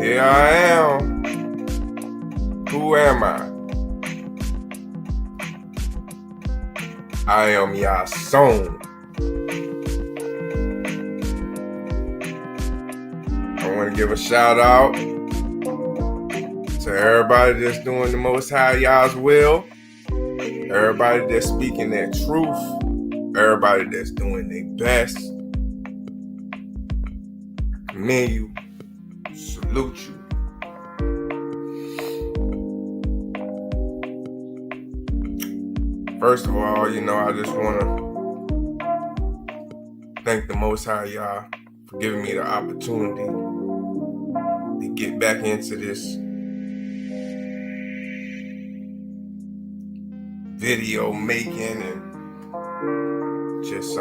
Here I am. Who am I? I am YASHAR'AL. I want to give a shout out to everybody that's doing the Most High Yah's will. Everybody that's speaking their truth. Everybody that's doing their best. I commend you. Salute you. First of all, I just want to thank the Most High Yah for giving me the opportunity to get back into this video making and just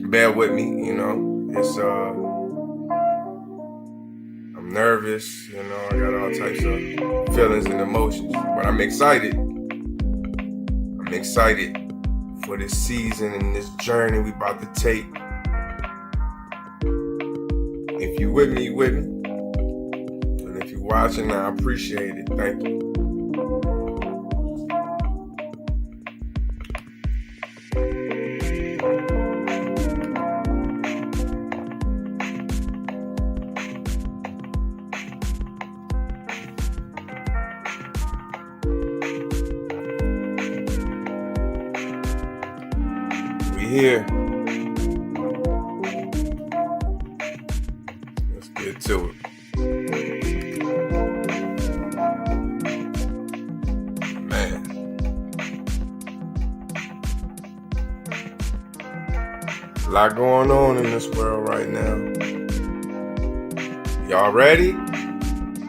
bear with me, it's I'm nervous, I got all types of feelings and emotions, but I'm excited. I'm excited for this season and this journey we about to take. If you with me, you with me. And if you're watching, I appreciate it. Thank you. Here. Let's get to it. Man. A lot going on in this world right now. Y'all ready?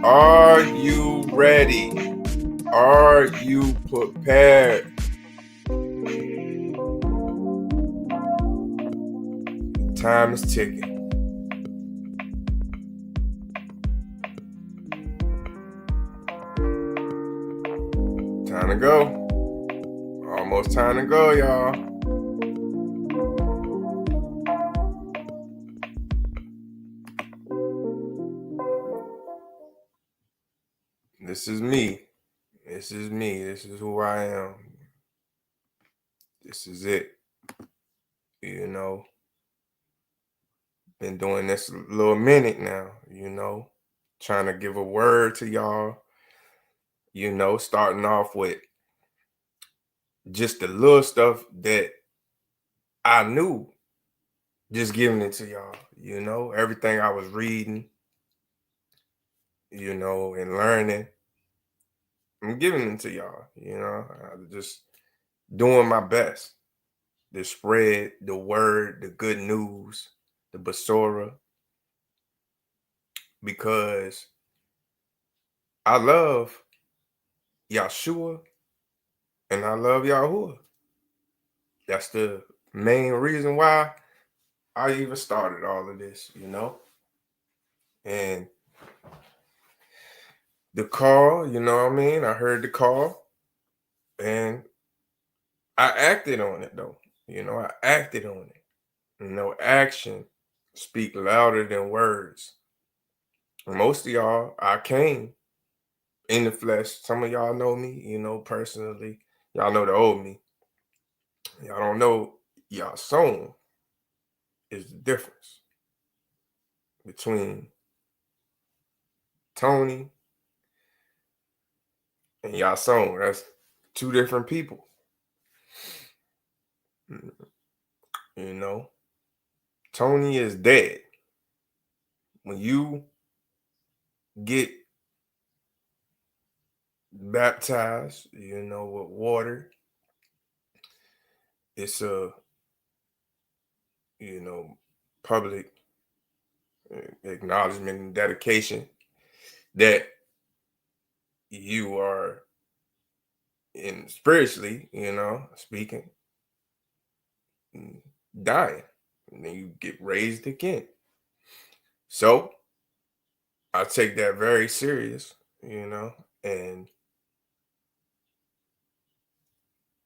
Are you ready? Are you prepared? Time is ticking. Time to go. Almost time to go, y'all. This is me. This is me. This is who I am. This is it. Been doing this a little minute now, trying to give a word to y'all, starting off with just the little stuff that I knew, just giving it to y'all, everything I was reading, and learning, I'm giving it to y'all, I'm just doing my best to spread the word, the good news, the Basora, because I love Yahshua and I love Yahuwah. That's the main reason why I even started all of this, And the call, I heard the call and I acted on it though. I acted on it. Action speak louder than words. Most of y'all, I came in the flesh. Some of y'all know me, personally. Y'all know the old me. Y'all don't know YASHAR'AL is the difference between Tony and YASHAR'AL. That's two different people. Tony is dead. When you get baptized, with water, it's a, public acknowledgement and dedication that you are in spiritually, speaking, dying, and then you get raised again. So I take that very serious, and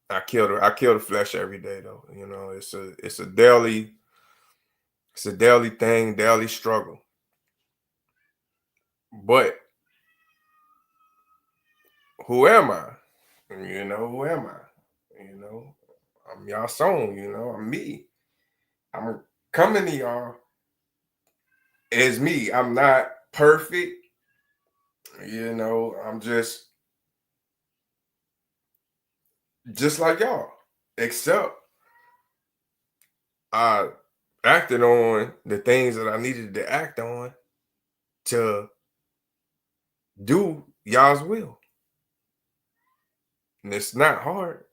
I kill the flesh every day though. It's a daily It's a daily thing, daily struggle. But who am I? Who am I? I'm y'all song, I'm me. I'm coming to y'all as me. I'm not perfect, I'm just like y'all. Except I acted on the things that I needed to act on to do y'all's will. And it's not hard.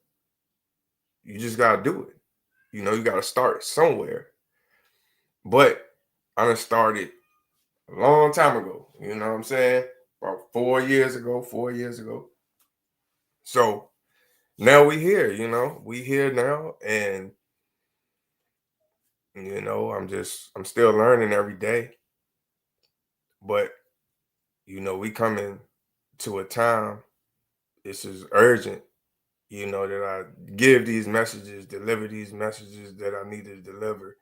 You just gotta do it. You gotta start somewhere. But I done started a long time ago. You know what I'm saying? About 4 years ago, 4 years ago. So now we here, we here now. And, I'm still learning every day. But, we coming to a time, this is urgent, that I give these messages, deliver these messages that I need to deliver.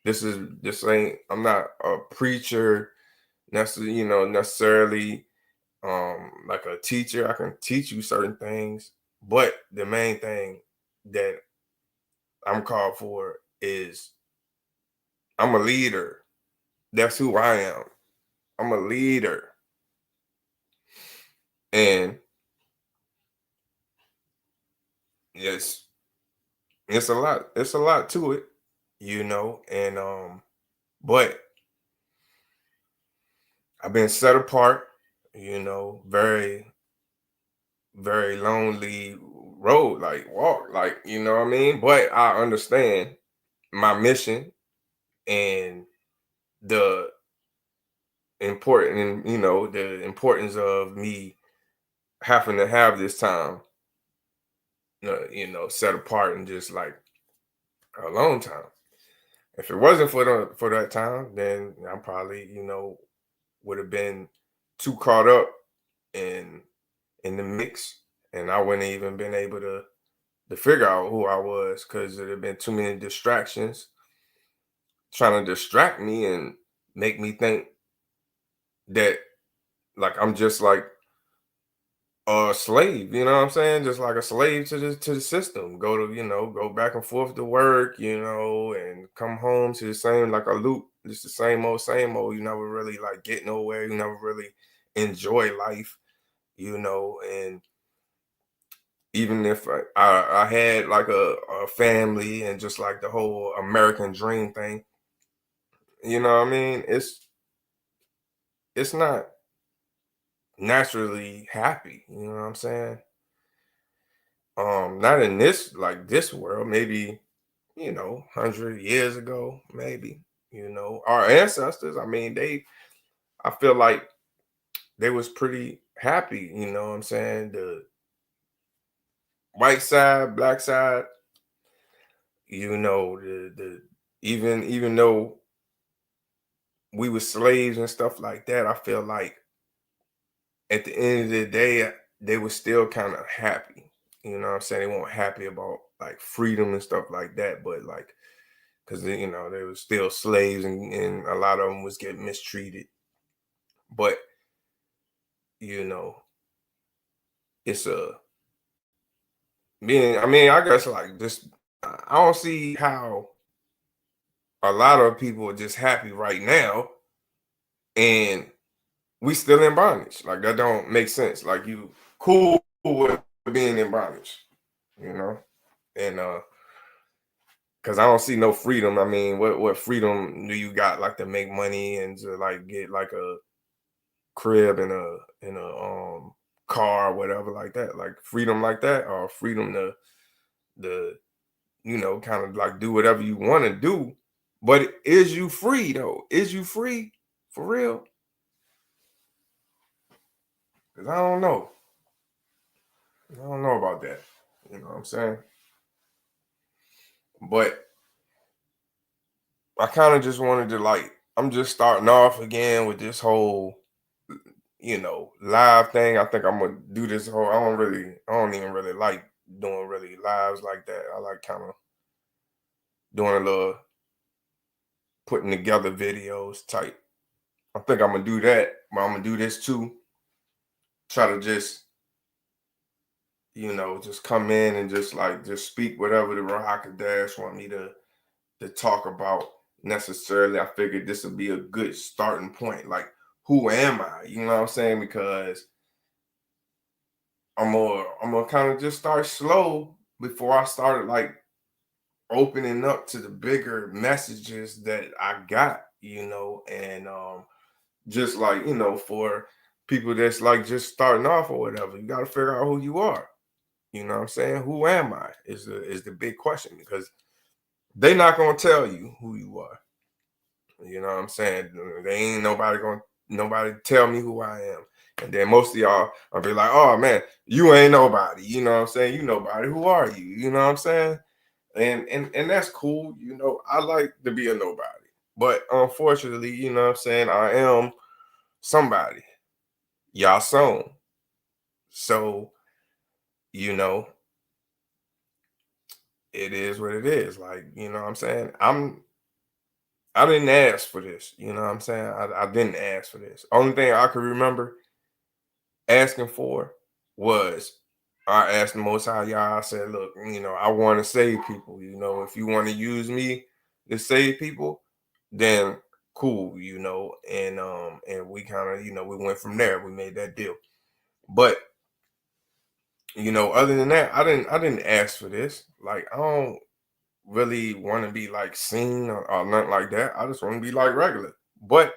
I'm not a preacher necessarily, like a teacher. I can teach you certain things, but the main thing that I'm called for is I'm a leader. That's who I am. I'm a leader. And yes, it's a lot to it, and but I've been set apart, very, very lonely road, like walk, like, what I mean? But I understand my mission and the the importance of me having to have this time, set apart and just like alone time. If it wasn't for that time, then I probably, would have been too caught up in the mix, and I wouldn't even been able to figure out who I was because there had been too many distractions trying to distract me and make me think that like I'm just like a slave, you know what I'm saying? Just like a slave to the system. Go back and forth to work, and come home to the same like a loop. Just the same old. You never really like get nowhere. You never really enjoy life, and even if I had like a family and just like the whole American dream thing, what I mean? It's not naturally happy, you know what I'm saying? Not in this world, maybe, 100 years ago, maybe, our ancestors, I mean, I feel like they was pretty happy, you know what I'm saying? The white side, black side, the even though we were slaves and stuff like that, I feel like at the end of the day, they were still kind of happy. You know what I'm saying? They weren't happy about like freedom and stuff like that, but like, because they were still slaves, and a lot of them was getting mistreated. But you know, it's a I mean, I guess like just I don't see how a lot of people are just happy right now, and we still in bondage. Like that don't make sense. Like you cool with being in bondage, you know, and because I don't see no freedom. I mean, what freedom do you got like to make money and to like get like a crib and a car or whatever like that? Like freedom like that, or freedom to the kind of like do whatever you want to do. But is you free though? Is you free for real? Because I don't know about that. You know what I'm saying? But I kind of just wanted to like, I'm just starting off again with this whole, live thing. I think I'm gonna do this whole. I don't even really like doing really lives like that. I like kind of doing a little putting together videos type. I think I'm gonna do that, but I'm gonna do this too. Try to just, just come in and just speak whatever the Rock Dash want me to talk about necessarily. I figured this would be a good starting point. Like, who am I? You know what I'm saying? Because I'm gonna kind of just start slow before I started like opening up to the bigger messages that I got, and just like, for people that's like just starting off or whatever, you got to figure out who you are. You know what I'm saying? Who am I is the big question, because they not gonna tell you who you are. You know what I'm saying? They ain't nobody tell me who I am. And then most of y'all will be like, oh man, you ain't nobody. You know what I'm saying? You nobody. Who are you? You know what I'm saying? And that's cool. I like to be a nobody. But unfortunately, you know what I'm saying, I am somebody. Y'all sown. So, you know, it is what it is. Like, you know what I'm saying? I didn't ask for this. You know what I'm saying? I didn't ask for this. Only thing I could remember asking for was, I asked the Most High Yah. I said, look, I want to save people. If you want to use me to save people, then cool, and we kind of, we went from there. We made that deal. But other than that, I didn't ask for this. Like, I don't really want to be like seen or nothing like that. I just want to be like regular. But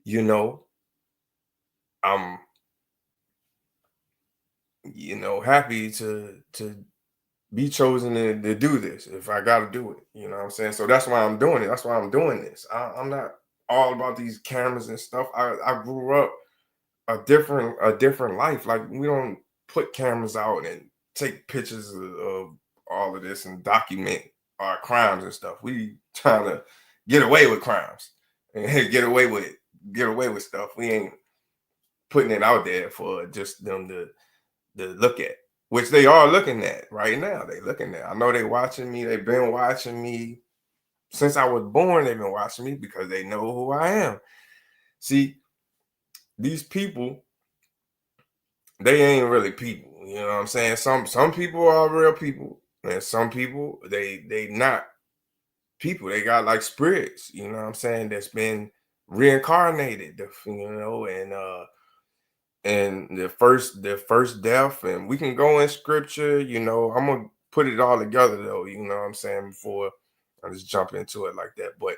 you know, I'm happy to be chosen to do this if I got to do it. You know what I'm saying? So that's why I'm doing it. That's why I'm doing this. I'm not all about these cameras and stuff. I grew up a different life. Like, we don't put cameras out and take pictures of all of this and document our crimes and stuff. We trying to get away with crimes and get away with stuff. We ain't putting it out there for just them to look at, which they are looking at right now. They looking at. I know they watching me. They've been watching me since I was born. They've been watching me because they know who I am. See, these people, they ain't really people. You know what I'm saying? Some people are real people, and some people they not people. They got like spirits. You know what I'm saying? That's been reincarnated. And the first death, and we can go in scripture. I'm gonna put it all together though. You know what I'm saying, before I just jump into it like that. But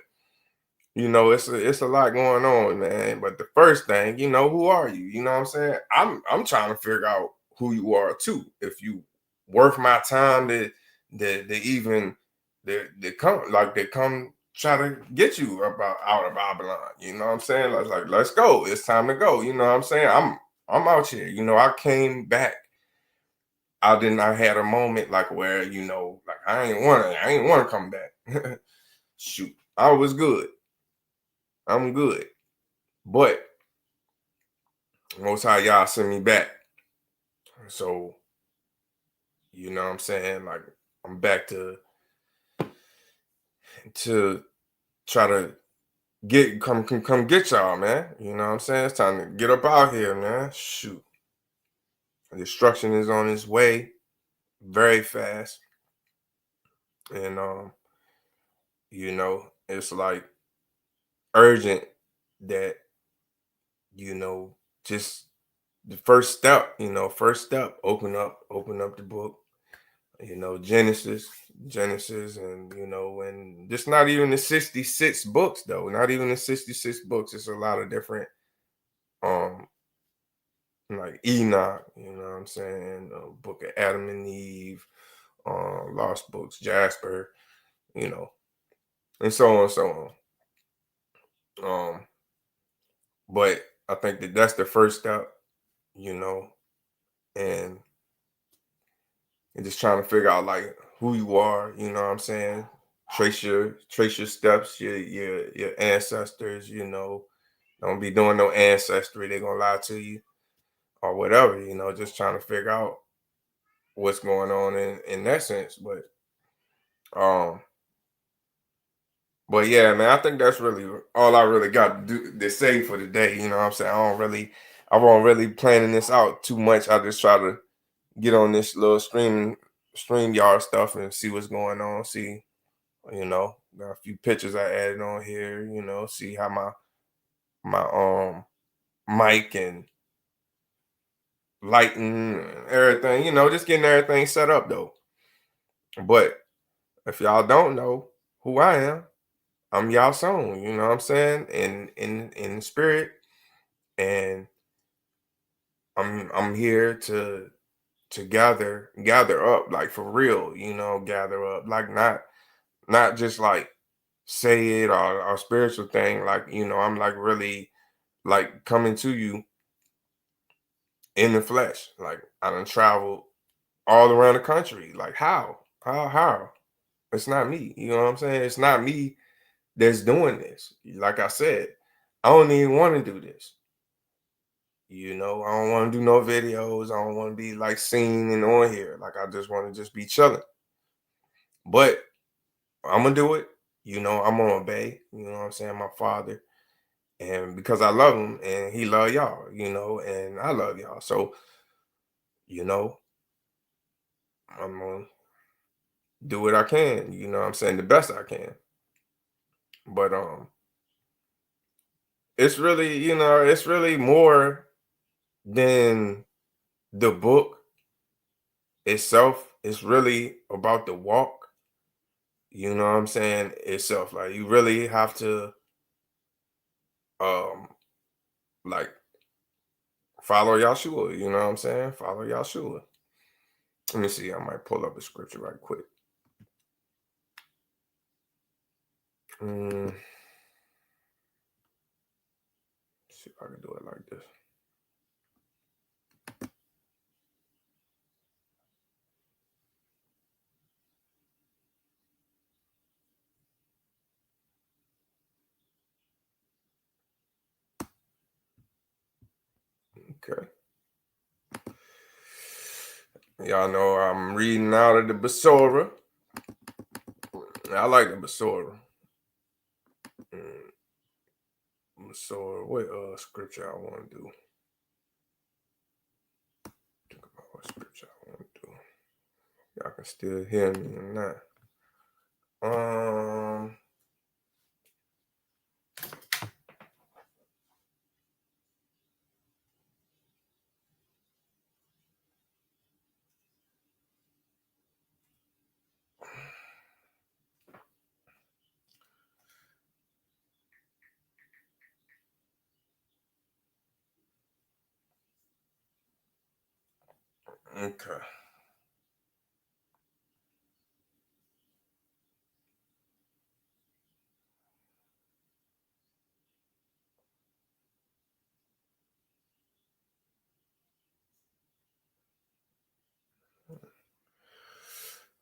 it's a lot going on, man. But the first thing, who are you? You know what I'm saying? I'm trying to figure out who you are too. If you worth my time to even they come try to get you about out of Babylon. You know what I'm saying? Like, let's go. It's time to go. You know what I'm saying? I'm out here. I came back. I had a moment like where, like I ain't want to come back. Shoot. I was good. I'm good. But most high y'all send me back. So, you know what I'm saying? Like, I'm back to try to come get y'all, man. You know what I'm saying? It's time to get up out here, man. Shoot. Destruction is on its way very fast. And it's like urgent that, just the first step, open up the book, Genesis, and and just not even the 66 books though, not even the 66 books. It's a lot of different, um like Enoch, you know what I'm saying, book of Adam and Eve, lost books, Jasper, you know and so on and so on. But I think that's the first step, you know and just trying to figure out like who you are, you know what I'm saying? Trace your steps, your ancestors, don't be doing no ancestry, they're gonna lie to you or whatever, just trying to figure out what's going on in that sense. But um But yeah, man, I think that's really all I really got to say for today. You know what I'm saying? I won't really planning this out too much. I just try to get on this little stream yard stuff and see what's going on. See, got a few pictures I added on here. See how my mic and lighting and everything. Just getting everything set up though. But if y'all don't know who I am, I'm y'all song. You know what I'm saying? In spirit, and I'm here to gather up, like for real. Gather up, like not just like say it or spiritual thing. Like I'm like really like coming to you in the flesh. Like I done traveled all around the country. Like how? It's not me. You know what I'm saying? It's not me that's doing this. Like I said, I don't even want to do this. I don't want to do no videos. I don't want to be like seen and on here. Like I just want to just be chilling. But I'm gonna do it. I'm gonna obey. You know what I'm saying? My father, and because I love him and he love y'all. And I love y'all. So you know, I'm gonna do what I can. You know what I'm saying? The best I can. But it's really more than the book itself. It's really about the walk. You know what I'm saying? Itself. Like you really have to um like follow Yahshua. You know what I'm saying? Follow Yahshua. Let me see. I might pull up a scripture right quick. Mm, see if I can do it like this. Okay. Y'all know I'm reading out of the Basora. I like the Basora. Basora. What scripture I want to do? Think about what scripture I want to do. Y'all can still hear me or not. Okay.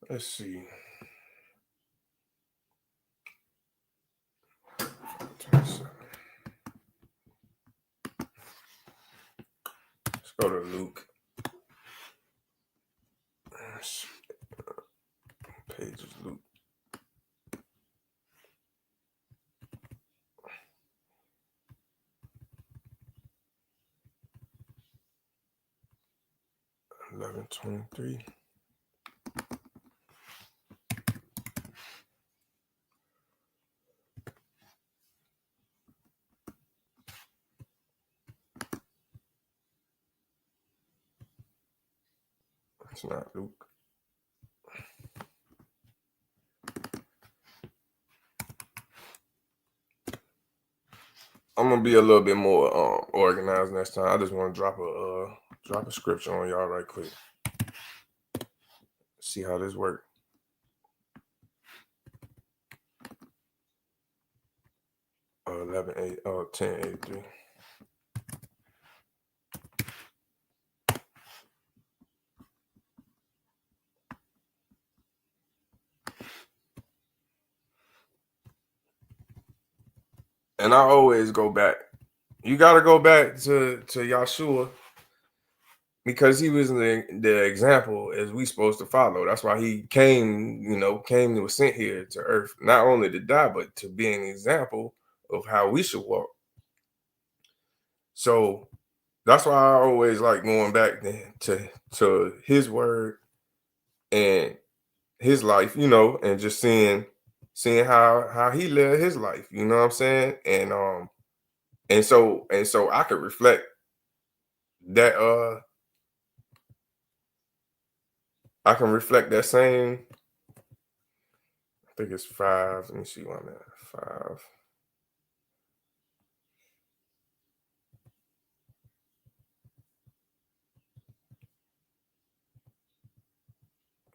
Let's see. Let's go to Luke. Page is Luke. $11.23. It's not Luke. I'm gonna be a little bit more organized next time. I just want to drop a scripture on y'all right quick. See how this works. 10:83. And I always go back. You gotta go back to Yahshua because he was the example as we supposed to follow. That's why he came, came to was sent here to earth, not only to die, but to be an example of how we should walk. So that's why I always like going back then to his word and his life, and just seeing how he lived his life, you know what I'm saying? And so I could reflect that I can reflect that same. I think it's 5. Let me see where I'm at. 5.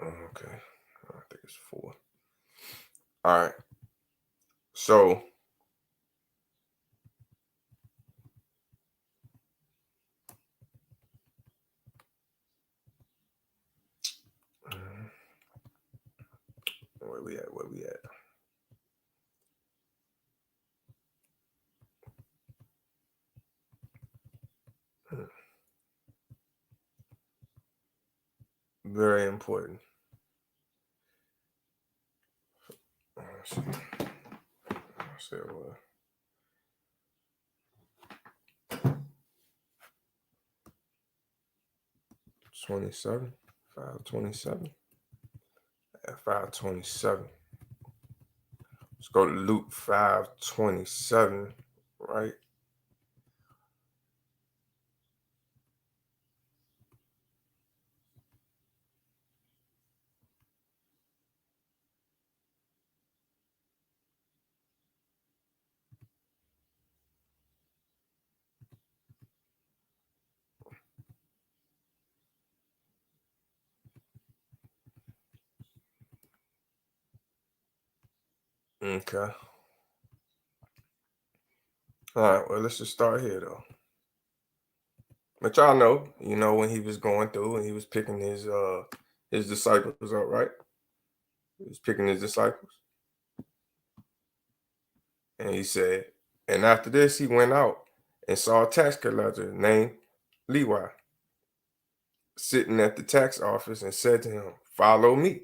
Okay. I think it's 4. All right. So where we at? Where we at? Very important. Let's see. I said what? 27. 527. At 527. Let's go to Luke 527, right? Okay. All right. Well, let's just start here though. But y'all know, when he was going through and he was picking his disciples up, right? He was picking his disciples. And he said, and after this he went out and saw a tax collector named Levi sitting at the tax office and said to him, "Follow me."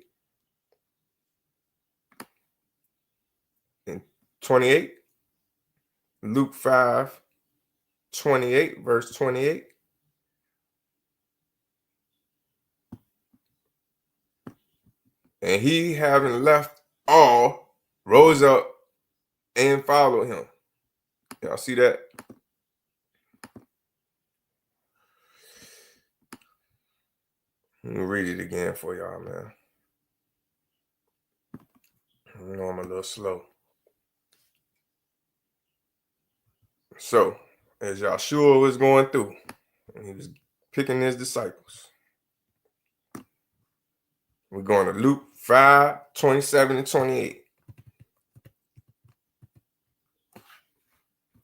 In 28, Luke 5:28, verse 28. And he, having left all, rose up and followed him. Y'all see that? Let me read it again for y'all, man. I know I'm a little slow. So, as Yahshua was going through, and he was picking his disciples, we're going to Luke 5:27 and 28.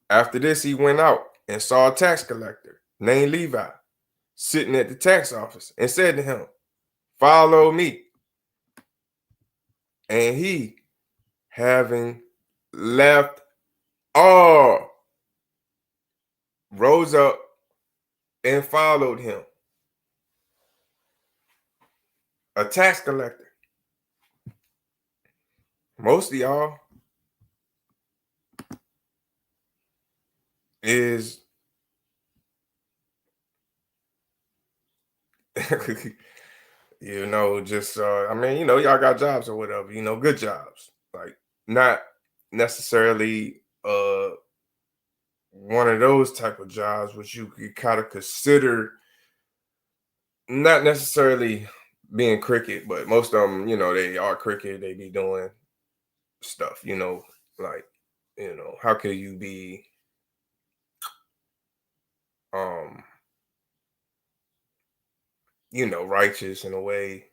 After this, he went out and saw a tax collector named Levi sitting at the tax office and said to him, "Follow me." And he, having left all, rose up and followed him. A tax collector. Most of y'all is just y'all got jobs or whatever, good jobs, like not necessarily one of those type of jobs which you could kind of consider not necessarily being cricket, but most of them, they are cricket. They be doing stuff, like, how could you be um righteous in a way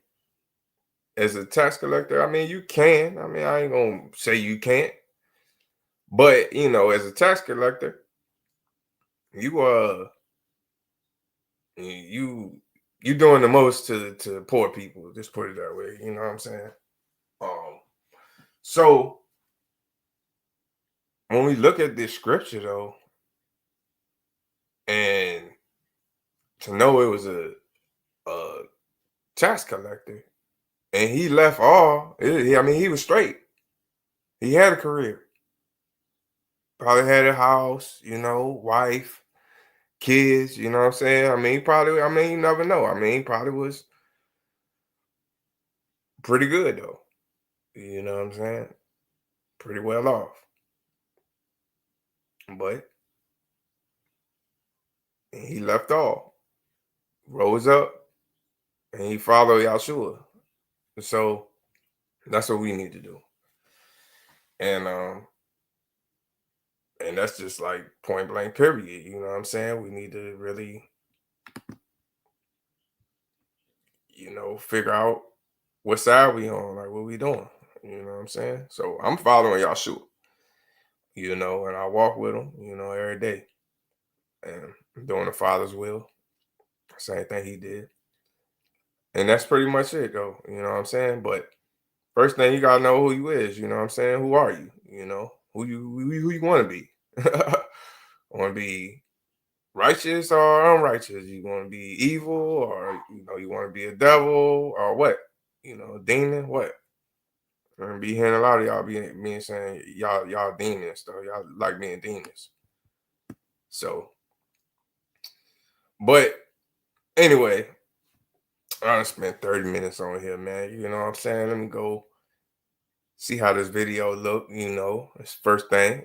as a tax collector? I mean, you can. I mean, I ain't gonna say you can't, but as a tax collector, you you you doing the most to poor people. Just put it that way. You know what I'm saying? Um, so when we look at this scripture though, and to know it was a tax collector, and he left all. I mean, he was straight. He had a career. Probably had a house, wife, kids. You know what I'm saying? I mean, probably. I mean, you never know. I mean, he probably was pretty good though. You know what I'm saying? Pretty well off. But he left all, rose up, and he followed Yahshua. So that's what we need to do. And that's just like point blank period. You know what I'm saying? We need to really, figure out what side we on, like what we doing. You know what I'm saying? So I'm following Yahshua, and I walk with him, every day. And doing the Father's will. Same thing he did. And that's pretty much it though. You know what I'm saying? But first thing you gotta know who you is, you know what I'm saying? Who are you? Who you want to be? Want to be righteous or unrighteous? You want to be evil, or you want to be a devil, or what? Demon, what? I'm be hearing a lot of y'all being saying y'all demons though. Y'all like being demons. So, but anyway, I done spent 30 minutes on here, man. You know what I'm saying? Let me go see how this video look. It's first thing.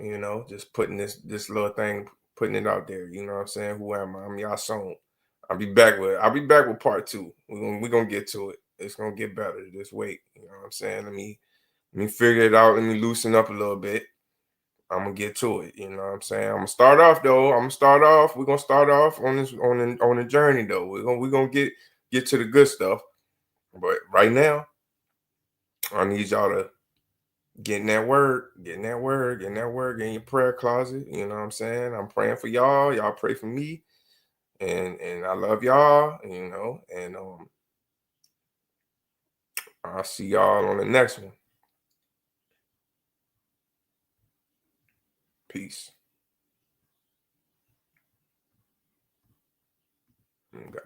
Just putting this little thing, putting it out there. You know what I'm saying? Who am I? I'm Yason. I'll be back with part two. We're gonna get to it. It's gonna get better. Just wait. You know what I'm saying? Let me figure it out. Let me loosen up a little bit. I'm gonna get to it. You know what I'm saying? I'm gonna start off though. We're gonna start off on this on the journey though. We're gonna get to the good stuff. But right now, I need y'all to get in that word, get in your prayer closet. You know what I'm saying? I'm praying for y'all. Y'all pray for me. And I love y'all, and I'll see y'all on the next one. Peace. Go.